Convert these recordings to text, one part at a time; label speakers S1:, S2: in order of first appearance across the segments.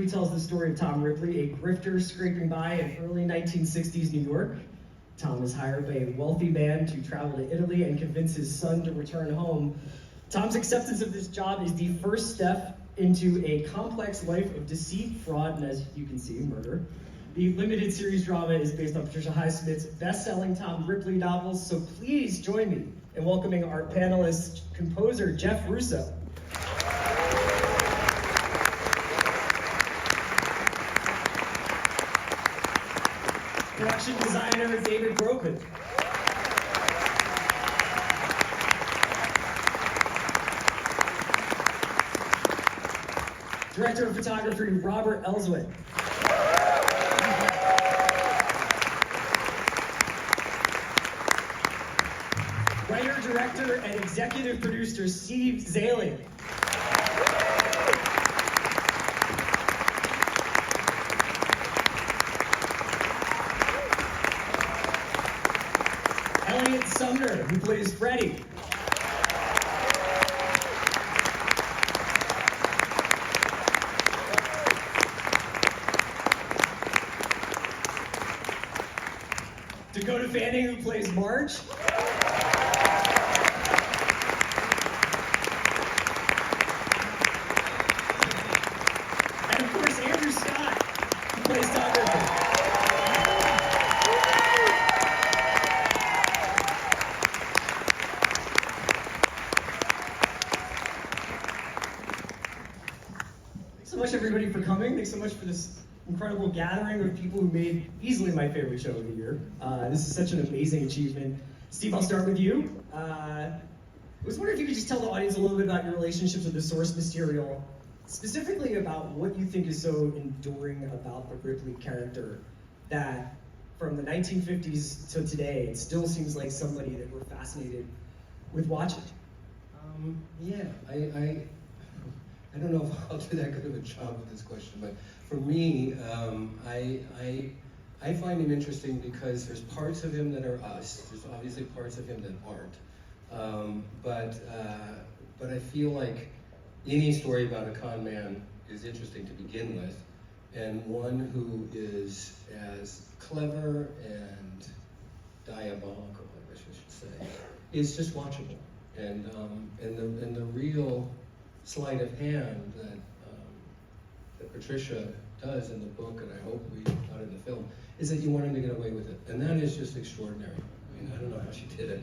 S1: Ripley tells the story of Tom Ripley, a grifter scraping by in early 1960s New York. Tom is hired by a wealthy man to travel to Italy and convince his son to return home. Tom's acceptance of this job is the first step into a complex life of deceit, fraud, and as you can see, murder. The limited series drama is based on Patricia Highsmith's best-selling Tom Ripley novels, so please join me in welcoming our panelist, composer Jeff Russo. Production designer David Gropman. Director of photography Robert Elswit. Writer, director, and executive producer Steven Zaillian. Eliot Sumner, who plays Freddie. Dakota Fanning, who plays Marge. And of course, Andrew Scott, who plays Tom Ripley. Thanks so much, everybody, for coming. Thanks so much for this incredible gathering of people who made easily my favorite show of the year. This is such an amazing achievement. Steve, I'll start with you. I was wondering if you could just tell the audience a little bit about your relationships with the source material, specifically about what you think is so enduring about the Ripley character that from the 1950s to today, it still seems like somebody that we're fascinated with watching.
S2: Yeah, I don't know if I'll do that good of a job with this question, but for me, I find him interesting because there's parts of him that are us. There's obviously parts of him that aren't. But I feel like any story about a con man is interesting to begin with, and one who is as clever and diabolical, I guess I should say, is just watchable. And the real sleight of hand that Patricia does in the book, and I hope we got in the film, is that you want him to get away with it. And that is just extraordinary. I mean, I don't know how she did it.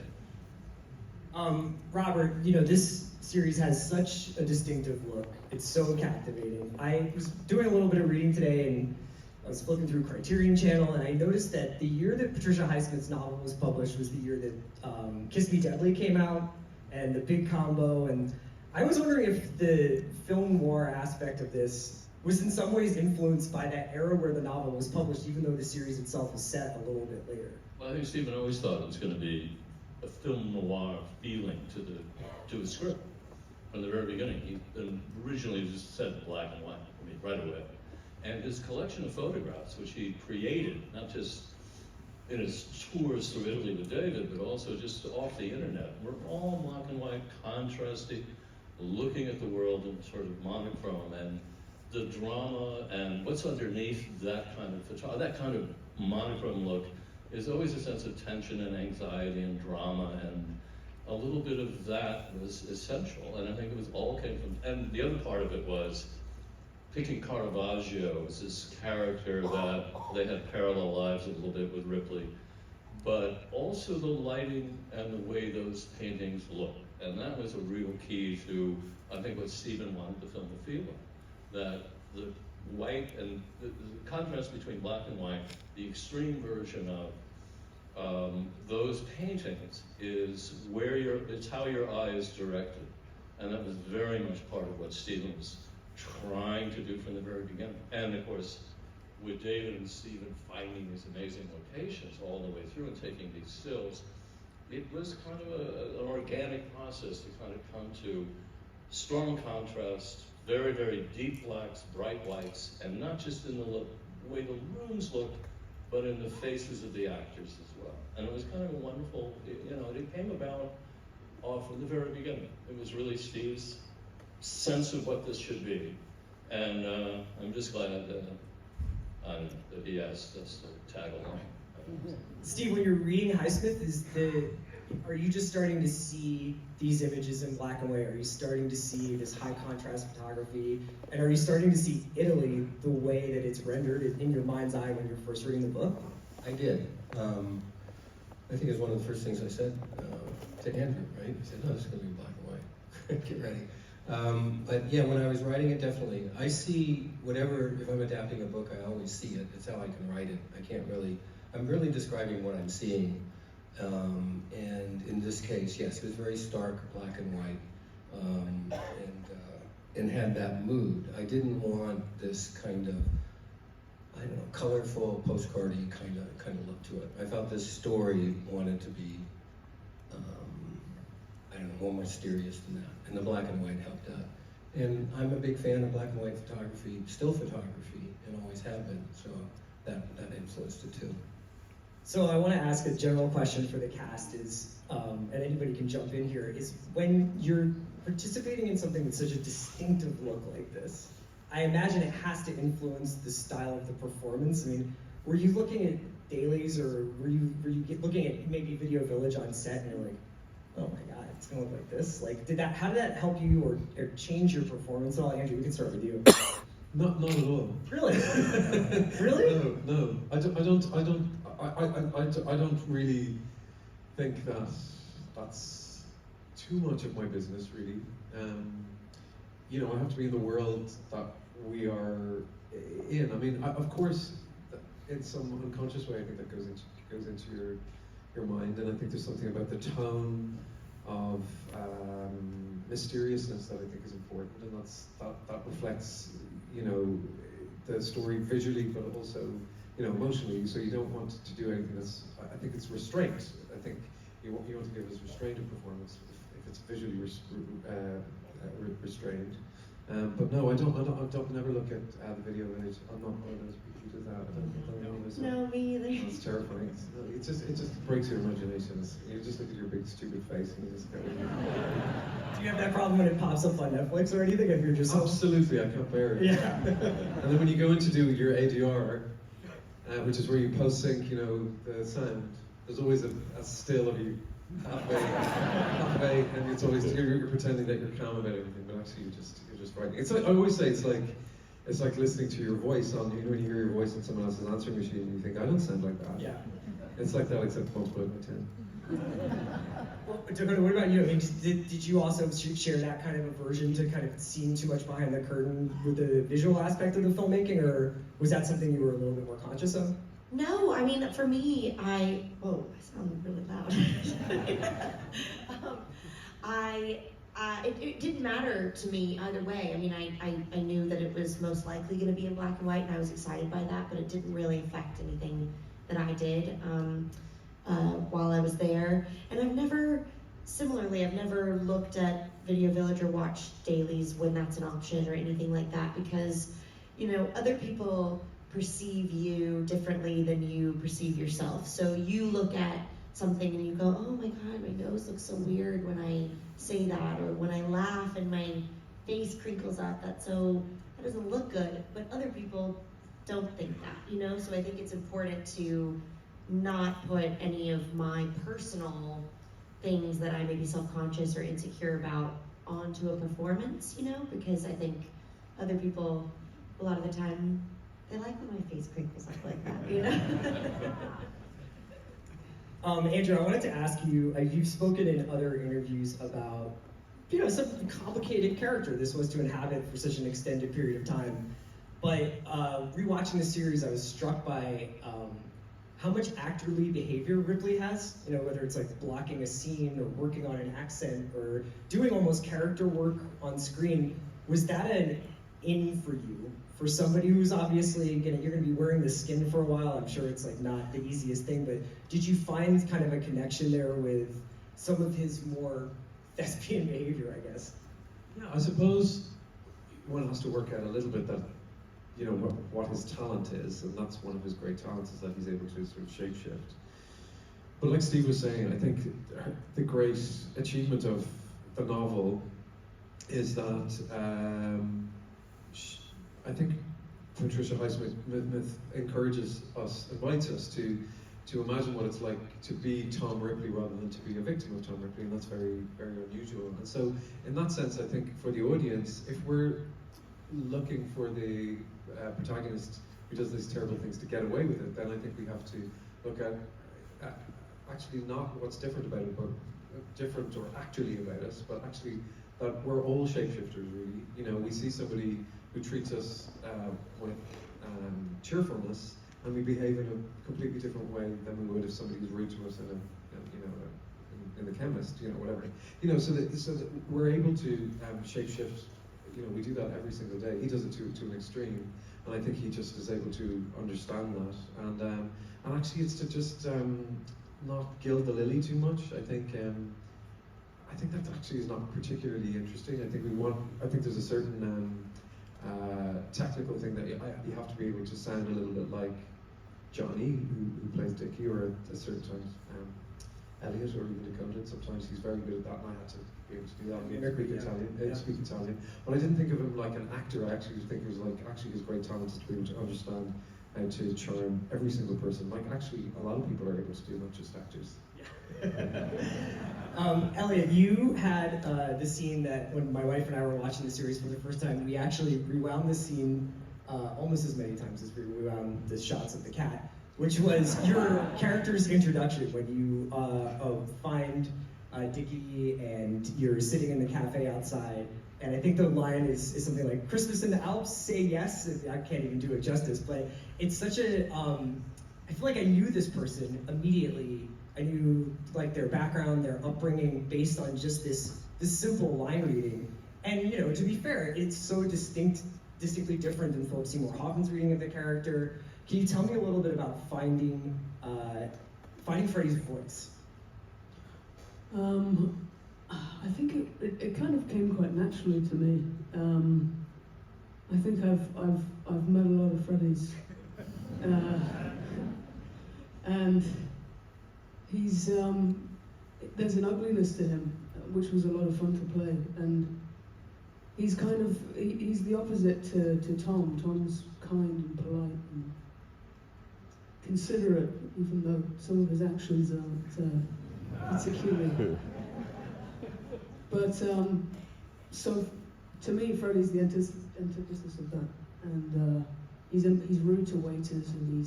S1: Robert, you know, this series has such a distinctive look. It's so captivating. I was doing a little bit of reading today, and I was flipping through Criterion Channel, and I noticed that the year that Patricia Highsmith's novel was published was the year that Kiss Me Deadly came out, and The Big Combo, and I was wondering if the film noir aspect of this was in some ways influenced by that era where the novel was published, even though the series itself was set a little bit later.
S3: Well, I think Stephen always thought it was going to be a film noir feeling to the script from the very beginning. He originally just said black and white, I mean, right away. And his collection of photographs, which he created, not just in his tours through Italy with David, but also just off the internet, were all black and white, contrasty, looking at the world in sort of monochrome, and the drama and what's underneath that kind of photography, that kind of monochrome look is always a sense of tension and anxiety and drama, and a little bit of that was essential, and I think it was all came from, and the other part of it was picking Caravaggio as this character that they had parallel lives a little bit with Ripley, but also the lighting and the way those paintings look. And that was a real key to, I think, what Stephen wanted the film to feel like. That the white and the contrast between black and white, the extreme version of those paintings is it's how your eye is directed. And that was very much part of what Stephen was trying to do from the very beginning. And of course, with David and Stephen finding these amazing locations all the way through and taking these stills, it was kind of an organic process to kind of come to strong contrast, very, very deep blacks, bright whites, and not just in the way the rooms looked, but in the faces of the actors as well. And it was kind of a wonderful, it came about from the very beginning. It was really Steve's sense of what this should be, And I'm just glad that he asked us to tag along.
S1: Steve, when you're reading Highsmith, are you just starting to see these images in black and white? Are you starting to see this high contrast photography? And are you starting to see Italy the way that it's rendered in your mind's eye when you're first reading the book?
S2: I did. I think it's one of the first things I said to Andrew, right? I said, no, this is going to be black and white. Get ready. But yeah, when I was writing it, definitely. I see whatever, if I'm adapting a book, I always see it. It's how I can write it. I'm really describing what I'm seeing. And in this case, yes, it was very stark, black and white, and had that mood. I didn't want this kind of, I don't know, colorful, postcardy kind of look to it. I thought this story wanted to be, I don't know, more mysterious than that. And the black and white helped that. And I'm a big fan of black and white photography, still photography, and always have been. So that influenced it too.
S1: So I want to ask a general question for the cast is, and anybody can jump in here, is when you're participating in something with such a distinctive look like this, I imagine it has to influence the style of the performance. I mean, were you looking at dailies, or were you looking at maybe Video Village on set and you're like, oh my God, it's gonna look like this? Like, how did that help you or change your performance at all? Andrew, we can start with you.
S4: Not at all.
S1: Really? Really?
S4: No. I don't really think that that's too much of my business, really. You know, I have to be in the world that we are in. I mean, of course, in some unconscious way, I think that goes into your mind, and I think there's something about the tone of mysteriousness that I think is important, and that reflects, you know, the story visually, but also, you know, emotionally. So you don't want to do anything that's, I think it's restraint. I think you want to give as restrained a performance if it's visually restrained. But no, I don't never look at the Video Village. I'm not one of those people who do that. I don't
S5: No, me either.
S4: It's terrifying. It just breaks your imagination. You just look at your big stupid face and you just go.
S1: Do you have that problem when it pops up on Netflix or anything? If you're just
S4: Absolutely, I can't bear it.
S1: Yeah.
S4: And then when you go in to do your ADR, which is where you post-sync, you know, the sound, there's always a still of you halfway, and it's always you're pretending that you're calm about everything, but actually you're just writing. It's like, I always say it's like listening to your voice on, you know, when you hear your voice on someone else's answering machine and you think, I don't sound like that.
S1: Yeah.
S4: It's like that, except multiplied by 10.
S1: Well, Dakota, what about you? I mean, did you also share that kind of aversion to kind of seeing too much behind the curtain with the visual aspect of the filmmaking, or was that something you were a little bit more conscious of?
S5: No, I mean, for me, I sound really loud. It didn't matter to me either way. I mean, I knew that it was most likely going to be in black and white, and I was excited by that, but it didn't really affect anything that I did while I was there. And I've never looked at Video Village or watched dailies when that's an option or anything like that, because, you know, other people perceive you differently than you perceive yourself. So you look at something and you go, oh my God, my nose looks so weird when I say that, or when I laugh and my face crinkles up, that doesn't look good. But other people don't think that, you know? So I think it's important to not put any of my personal things that I may be self-conscious or insecure about onto a performance, you know? Because I think other people, a lot of the time, they like when my face crinkles up like that, you know?
S1: Andrew, I wanted to ask you, you've spoken in other interviews about, you know, some complicated character this was to inhabit for such an extended period of time. But rewatching the series, I was struck by how much actorly behavior Ripley has, you know, whether it's like blocking a scene or working on an accent or doing almost character work on screen. Was that an in for you? For somebody who's obviously you're gonna be wearing the skin for a while, I'm sure it's like not the easiest thing, but did you find kind of a connection there with some of his more thespian behavior, I guess?
S4: Yeah, I suppose one has to work out a little bit that, you know, what his talent is, and that's one of his great talents, is that he's able to sort of shape-shift. But like Steve was saying, I think the great achievement of the novel is that I think Patricia Highsmith encourages us, invites us to imagine what it's like to be Tom Ripley rather than to be a victim of Tom Ripley, and that's very, very unusual. And so, in that sense, I think for the audience, if we're looking for the protagonist who does these terrible things to get away with it, then I think we have to look at actually not what's different about it, but different or actually about us, but actually that we're all shapeshifters, really. You know, we see somebody who treats us with cheerfulness, and we behave in a completely different way than we would if somebody was rude to us in the chemist, whatever. So that we're able to shapeshift. We do that every single day. He does it to an extreme, and I think he just is able to understand that. And actually, it's to just not gild the lily too much. I think that actually is not particularly interesting. I think there's a certain technical thing that you have to be able to sound a little bit like Johnny, who plays Dickie, or at certain times Eliot, or even Dakota. Sometimes he's very good at that, and I had to be able to do that. Speak Italian. But I didn't think of him like an actor. I actually think it was like actually his great talent is to be able to understand how to charm every single person. Like actually, a lot of people are able to do, not just actors.
S1: Eliot, you had the scene that when my wife and I were watching the series for the first time, we actually rewound the scene almost as many times as we rewound the shots of the cat, which was your character's introduction when you find Dickie and you're sitting in the cafe outside. And I think the line is something like, "Christmas in the Alps, say yes." I can't even do it justice, but it's such a, I feel like I knew this person immediately. I knew like their background, their upbringing, based on just this simple line reading. And to be fair, it's so distinctly different than Philip Seymour Hoffman's reading of the character. Can you tell me a little bit about finding Freddie's voice?
S6: I think it kind of came quite naturally to me. I think I've met a lot of Freddies, and he's there's an ugliness to him, which was a lot of fun to play, and he's the opposite to Tom. Tom's kind and polite and considerate, even though some of his actions are particularly. But so to me, Freddie's the antithesis of that, and he's rude to waiters, and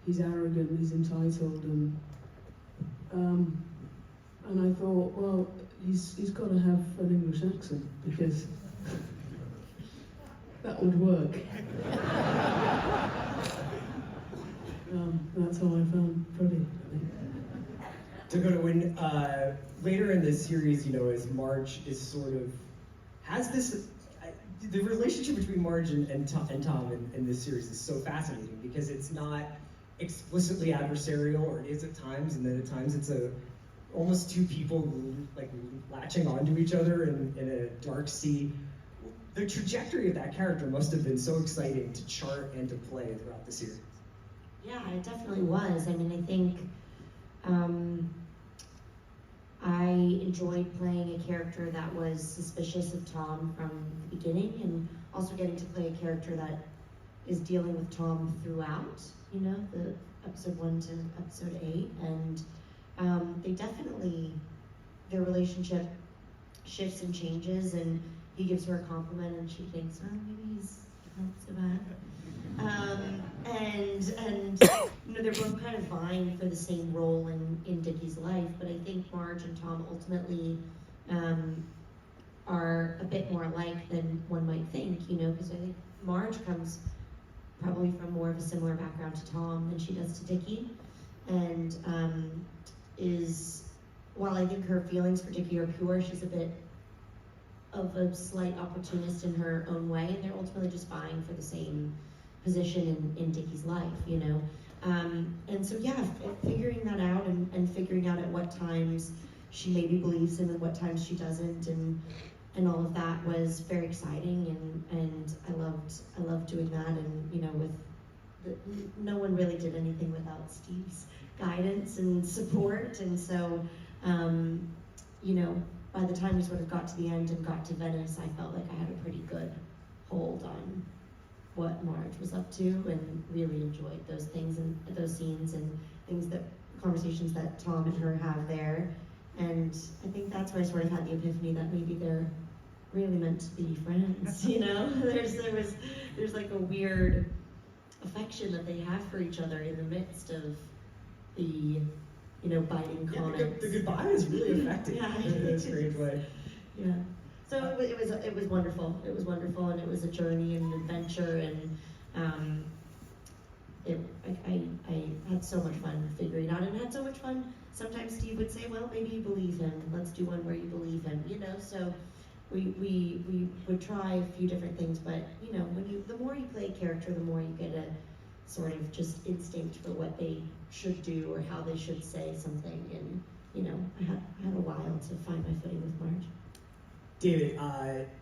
S6: he's arrogant, he's entitled, and I thought, well, he's got to have an English accent because that would work. That's how I found Freddie, I think.
S1: Dakota, when later in this series, as Marge is has this, the relationship between Marge and Tom in this series is so fascinating because it's not explicitly adversarial, or it is at times, and then at times it's almost two people like latching onto each other in a dark sea. The trajectory of that character must have been so exciting to chart and to play throughout the series.
S5: Yeah, it definitely was. I mean, I think I enjoyed playing a character that was suspicious of Tom from the beginning, and also getting to play a character that is dealing with Tom throughout, the episode 1 to episode 8, and they definitely, their relationship shifts and changes, and he gives her a compliment and she thinks, oh, maybe he's not so bad. And they're both kind of vying for the same role in Dickie's life, but I think Marge and Tom ultimately are a bit more alike than one might think, because I think Marge comes probably from more of a similar background to Tom than she does to Dickie, and while I think her feelings for Dickie are pure, she's a bit of a slight opportunist in her own way, and they're ultimately just vying for the same position in Dickie's life, and so yeah, figuring that out and figuring out at what times she maybe believes him and what times she doesn't, and all of that was very exciting, and I loved doing that, and no one really did anything without Steve's guidance and support, and so by the time we sort of got to the end and got to Venice, I felt like I had a pretty good hold on what Marge was up to, and really enjoyed those things and those scenes and conversations that Tom and her have there. And I think that's where I sort of had the epiphany that maybe they're really meant to be friends, you know? There's like a weird affection that they have for each other in the midst of the, biting comments.
S1: The goodbye is really effective in a strange way.
S5: Yeah. So it was wonderful. It was wonderful, and it was a journey and an adventure, and I had so much fun figuring it out, and had so much fun. Sometimes Steve would say, "Well, maybe you believe him. Let's do one where you believe him." So we would try a few different things, but the more you play a character, the more you get a sort of just instinct for what they should do or how they should say something, and I had a while to find my footing with Marge.
S1: David,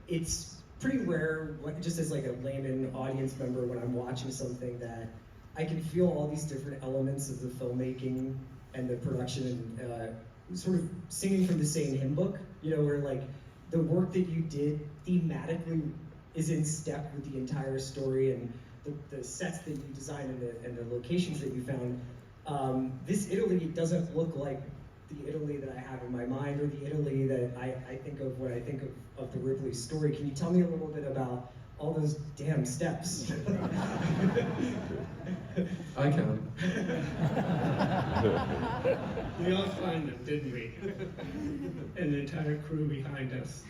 S1: it's pretty rare, just as like a layman audience member, when I'm watching something, that I can feel all these different elements of the filmmaking and the production, and sort of singing from the same hymn book, where like the work that you did thematically is in step with the entire story, and the sets that you designed and the locations that you found. This Italy doesn't look like the Italy that I have in my mind, or the Italy that I think of when I think of the Ripley story. Can you tell me a little bit about all those damn steps?
S4: I can.
S7: We all climbed them, didn't we? And the entire crew behind us.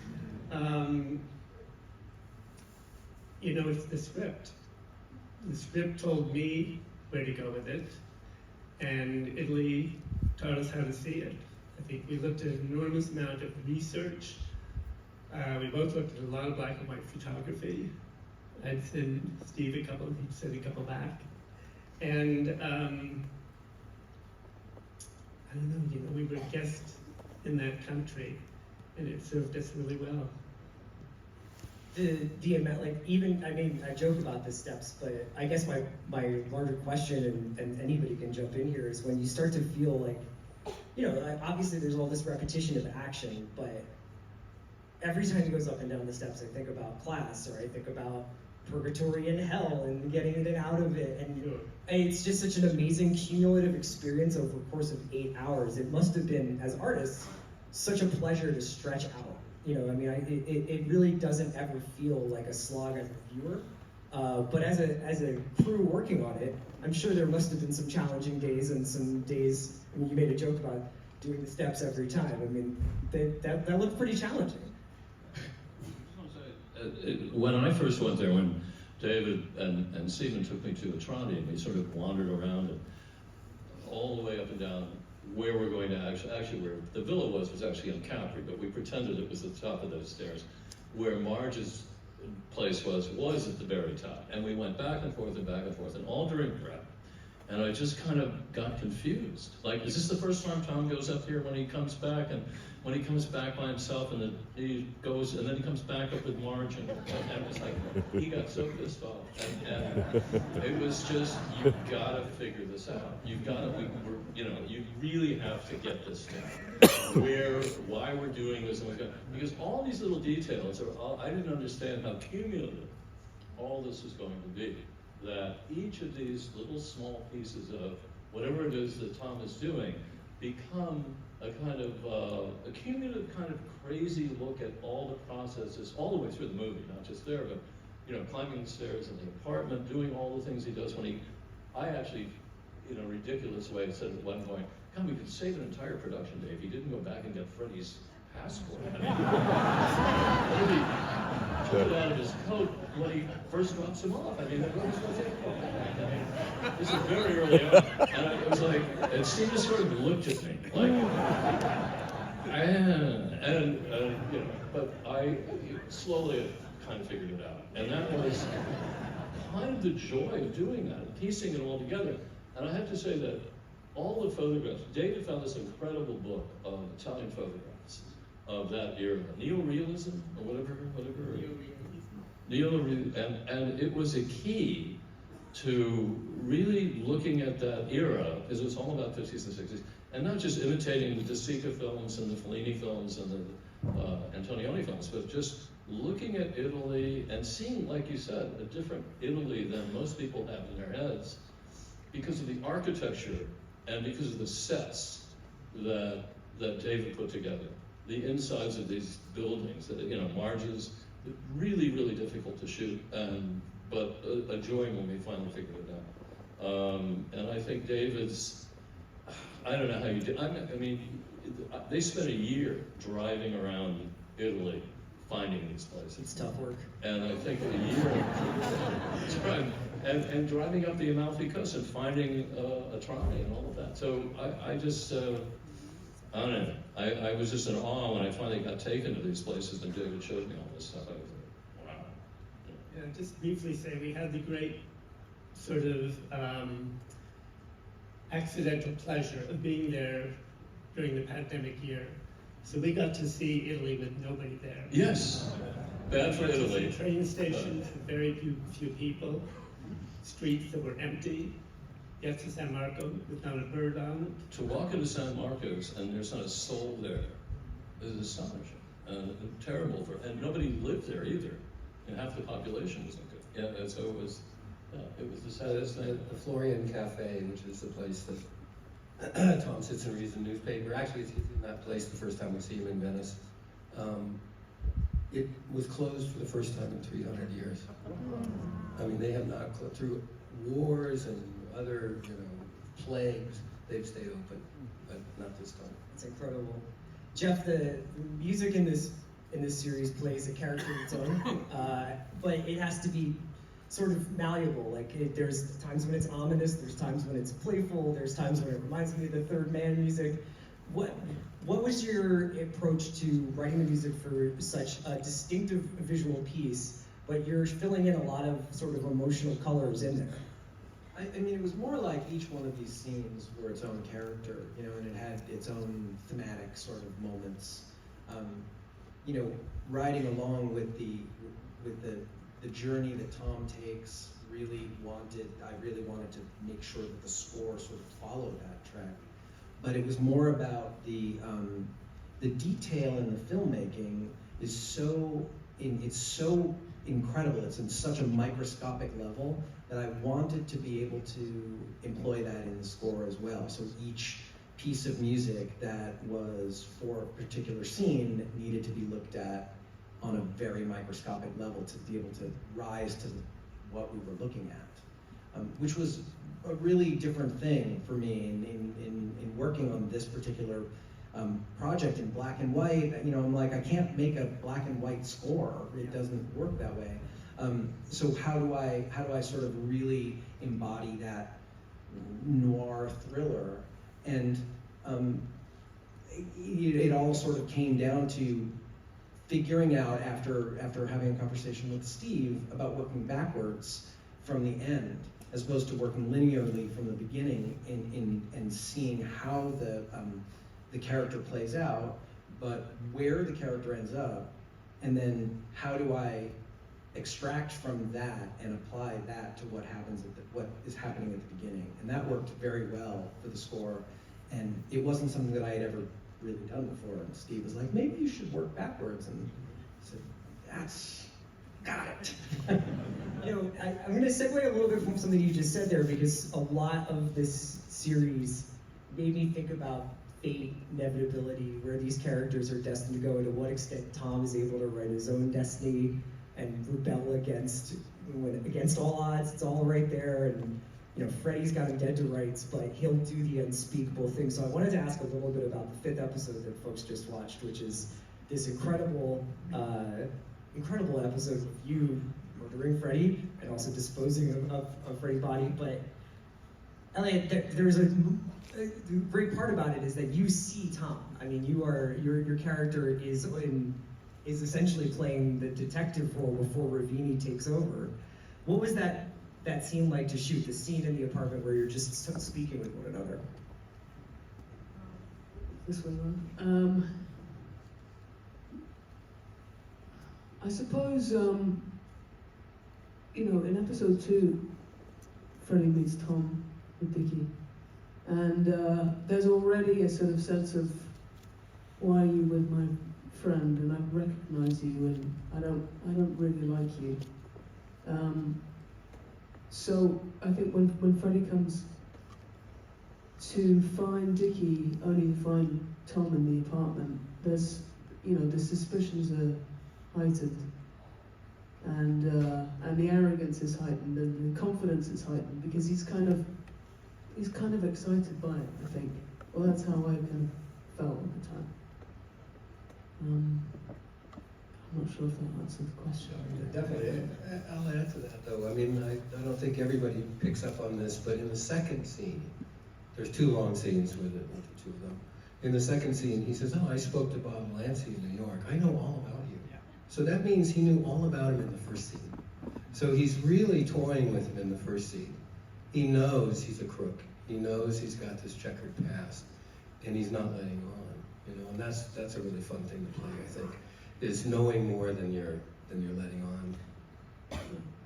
S7: It's the script. The script told me where to go with it, and Italy taught us how to see it. I think we looked at an enormous amount of research. We both looked at a lot of black and white photography. I'd send Steve a couple, he'd send a couple back. And I don't know, we were guests in that country, and it served us really well.
S1: The amount, I joke about the steps, but I guess my larger question, and anybody can jump in here, is when you start to feel like, obviously there's all this repetition of action, but every time he goes up and down the steps, I think about class, or I think about purgatory and hell, and getting in and out of it, and it's just such an amazing cumulative experience over the course of 8 hours. It must have been, as artists, such a pleasure to stretch out. It really doesn't ever feel like a slog as a viewer. But as a crew working on it, I'm sure there must have been some challenging days, and some days, you made a joke about doing the steps every time. That looked pretty challenging.
S3: When I first went there, when David and Steven took me to Atrani, and we sort of wandered around it, all the way up and down where we're going to actually where the villa was actually in Capri, but we pretended it was at the top of those stairs. Where Marge's place was at the very top. And we went back and forth, and all during prep. And I just kind of got confused. Like, is this the first time Tom goes up here when he comes back? And when he comes back by himself, and then he goes, and then he comes back up with Marge, and it was like, he got so pissed off. And it was just, you've got to figure this out. You've got to, you really have to get this down. Why we're doing this, and because all these little details I didn't understand how cumulative all this is going to be. That each of these little small pieces of whatever it is that Tom is doing become a kind of a cumulative kind of crazy look at all the processes all the way through the movie, not just there, but climbing the stairs in the apartment, doing all the things he does when I actually, in a ridiculous way, said at one point, "God, we could save an entire production day if he didn't go back and get Freddie's passport." He took it out of his coat when he first drops him off. What was going to take? This is very early on, and it was like, and Steve just sort of looked at me like, but I slowly kind of figured it out, and that was kind of the joy of doing that, and piecing it all together. And I have to say that all the photographs, David found this incredible book of Italian photographs of that era, neorealism or whatever. Neorealism, and it was a key to really looking at that era, because it was all about 50s and 60s, and not just imitating the De Sica films and the Fellini films and the Antonioni films, but just looking at Italy and seeing, like you said, a different Italy than most people have in their heads because of the architecture and because of the sets that David put together. The insides of these buildings, Marge's, really, really difficult to shoot, but a joy when we finally figured it out. And I think David's, I don't know how you did, I mean, they spent a year driving around Italy finding these places.
S1: It's tough work.
S3: And I think a year, and driving up the Amalfi Coast and finding a trolley and all of that. So I just, I don't know, I was just in awe when I finally got taken to these places and David showed me all this stuff. I was like, wow.
S7: Yeah, just briefly say, we had the great sort of accidental pleasure of being there during the pandemic year. So we got to see Italy with nobody there.
S3: Yes, bad for Italy.
S7: Train stations with very few people, streets that were empty. Get to San Marco with not a bird on it.
S3: To walk into San Marcos and there's not a soul there is astonishing. Terrible and nobody lived there either. And half the population wasn't good. Yeah, and so it was the saddest thing.
S2: The Florian Cafe, which is the place that Tom sits and reads the newspaper. Actually, he's in that place the first time we see him in Venice. It was closed for the first time in 300 years. I mean, they have not through wars and other, plagues, they've stayed open, but not this time.
S1: It's incredible. Jeff, the music in this series plays a character of its own, but it has to be sort of malleable. Like there's times when it's ominous, there's times when it's playful, there's times when it reminds me of the Third Man music. What was your approach to writing the music for such a distinctive visual piece, but you're filling in a lot of sort of emotional colors in there?
S8: I mean, it was more like each one of these scenes were its own character, and it had its own thematic sort of moments. Riding along with the journey that Tom takes, I really wanted to make sure that the score sort of followed that track. But it was more about the detail in the filmmaking is so incredible. It's in such a microscopic level that I wanted to be able to employ that in the score as well. So each piece of music that was for a particular scene needed to be looked at on a very microscopic level to be able to rise to what we were looking at, which was a really different thing for me in working on this particular project in black and white. I'm like, I can't make a black and white score. It doesn't work that way. So how do I sort of really embody that noir thriller? And it all sort of came down to figuring out after having a conversation with Steve about working backwards from the end, as opposed to working linearly from the beginning and seeing how the character plays out, but where the character ends up, and then how do I extract from that and apply that to what is happening at the beginning. And that worked very well for the score, and it wasn't something that I had ever really done before. And Steve was like, maybe you should work backwards, and I said, got it.
S1: I'm going to segue a little bit from something you just said there, because a lot of this series made me think about fate, inevitability, where these characters are destined to go, and to what extent Tom is able to write his own destiny and rebel against all odds. It's all right there, and Freddie's got him dead to rights, but he'll do the unspeakable thing. So I wanted to ask a little bit about the 5th episode that folks just watched, which is this incredible episode of you murdering Freddie and also disposing of Freddie's body. But Eliot, there's a great part about it is that you see Tom. I mean, your character is essentially playing the detective role before Ravini takes over. What was that scene like to shoot? The scene in the apartment where you're just speaking with one another.
S6: This one. I suppose, in episode 2, Freddie meets Tom with Dickie, and there's already a sort of sense of, why are you with my friend, and I recognise you, and I don't really like you. So I think when Freddie comes to find Dickie, only to find Tom in the apartment, there's, you know, the suspicions are heightened, and the arrogance is heightened, and the confidence is heightened, because he's kind of excited by it, I think. Well, that's how I kind of felt at the time. I'm not sure if that answered the question.
S2: Definitely. I'll add to that, though. I mean, I don't think everybody picks up on this, but in the second scene, there's two long scenes with it, the two of them. In the second scene, he says, "Oh, I spoke to Bob Lancey in New York. I know all about you." Yeah. So that means he knew all about him in the first scene. So he's really toying with him in the first scene. He knows he's a crook. He knows he's got this checkered past, and he's not letting on. You know, and that's a really fun thing to play, I think, is knowing more than you're letting on.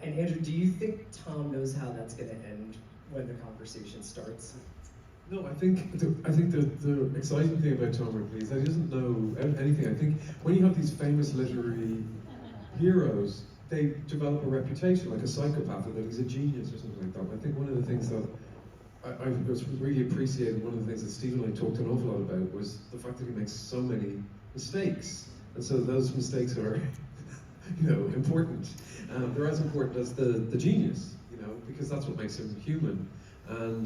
S1: And Andrew, do you think Tom knows how that's going to end when the conversation starts?
S4: No, I think the exciting thing about Tom Ripley is that he doesn't know anything. I think when you have these famous literary heroes, they develop a reputation, like a psychopath, or that he's a genius or something like that. But I think one of the things that I was really appreciated, one of the things that Stephen and I talked an awful lot about, was the fact that he makes so many mistakes. And so those mistakes are, you know, important. They're as important as the genius, you know, because that's what makes him human. And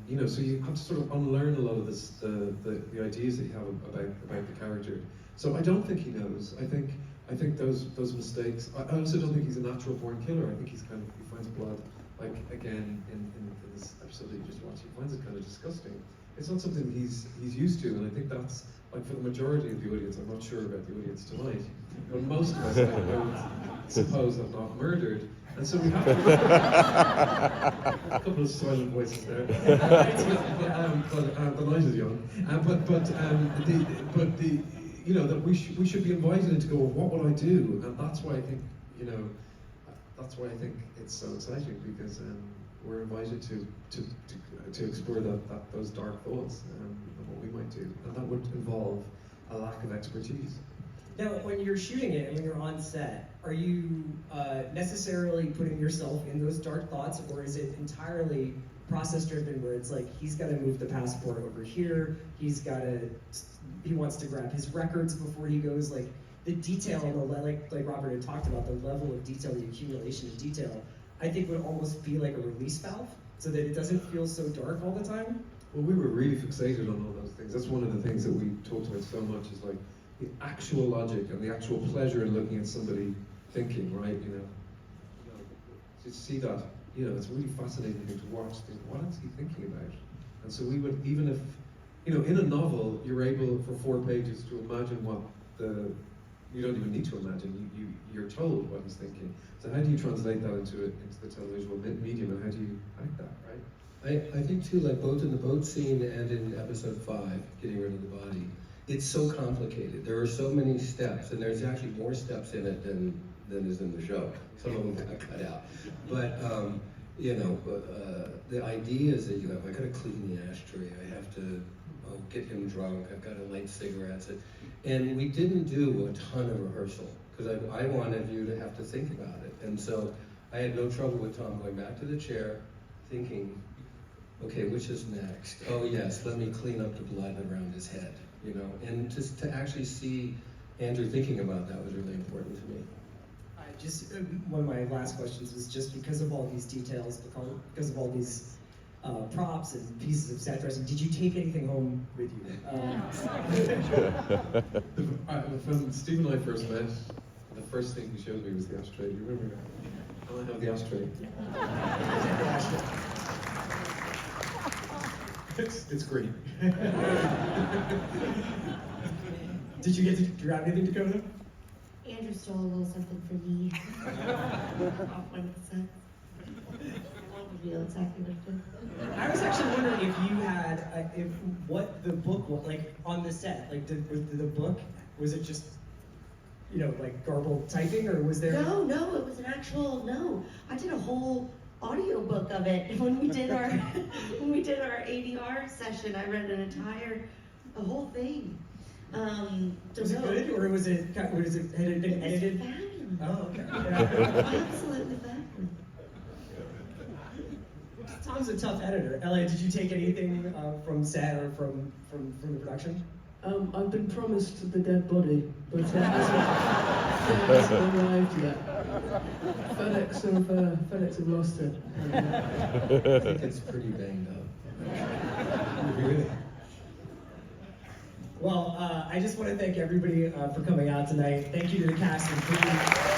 S4: you know, so you have to sort of unlearn a lot of this, the ideas that you have about the character. So I don't think he knows. I think those mistakes. I also don't think he's a natural born killer. I think he finds blood, like again in this episode that you just watched. He finds it kind of disgusting. It's not something he's used to, and I think that's like for the majority of the audience. I'm not sure about the audience tonight, but most of us I would suppose have not murdered. And so we have to a couple of silent voices there. But the night is young. But the you know, that we should be invited to go, well, what would I do? And that's why I think, you know, that's why I think it's so exciting, because we're invited to explore those dark thoughts and what we might do, and that would involve a lack of expertise.
S1: Now, when you're shooting it and when you're on set, are you necessarily putting yourself in those dark thoughts, or is it entirely process-driven, where it's like he's got to move the passport over here, he wants to grab his records before he goes, like the detail, like Robert had talked about, the level of detail, the accumulation of detail, I think would almost be like a release valve, so that it doesn't feel so dark all the time?
S4: Well, we were really fixated on all those things. That's one of the things that we talked about so much, is like the actual logic and the actual pleasure in looking at somebody thinking, right? You know, to see that, you know, it's a really fascinating thing to watch. Think, what is he thinking about? And so we would, even if, you know, in a novel, you're able for 4 pages to imagine what you don't even need to imagine. You're told what he's thinking. So how do you translate that into the televisual medium, and how do you act that, right?
S2: I think too, like both in the boat scene and in episode 5, getting rid of the body, it's so complicated. There are so many steps, and there's actually more steps in it than is in the show. Some of them got cut out. But you know, the ideas that you have, I gotta clean the ashtray, I have to get him drunk, I've got to light cigarettes. And we didn't do a ton of rehearsal, because I wanted you to have to think about it. And so I had no trouble with Tom going back to the chair, thinking, okay, which is next? Oh yes, let me clean up the blood around his head, you know? And just to actually see Andrew thinking about that was really important to me.
S1: One of my last questions was just because of all these details, because of all these props and pieces of set dressing, did you take anything home with you?
S4: When Steve and I first met, the first thing he showed me was the ashtray. Do you remember that? I have the ashtray. It's green.
S1: Did you get to grab anything, Dakota?
S5: Andrew stole a little something from me off one of the sets. I won't reveal exactly what it is.
S1: I was actually wondering if you had, what the book was like on the set. Like, did the book, was it just, you know, like garbled typing, or was there?
S5: No, it was an actual, I did a whole audio book of it. When we did our ADR session, I read the whole thing.
S1: Was it good, or was it had it been edited?
S5: Fabulous.
S1: Oh, okay.
S5: Absolutely fabulous.
S1: Tom's a tough editor. Eliot, did you take anything from set or from the production?
S6: I've been promised the dead body, but it hasn't arrived yet. FedEx have lost it.
S2: I think it's pretty banged up. Really?
S1: Well, I just want to thank everybody for coming out tonight. Thank you to the cast and crew.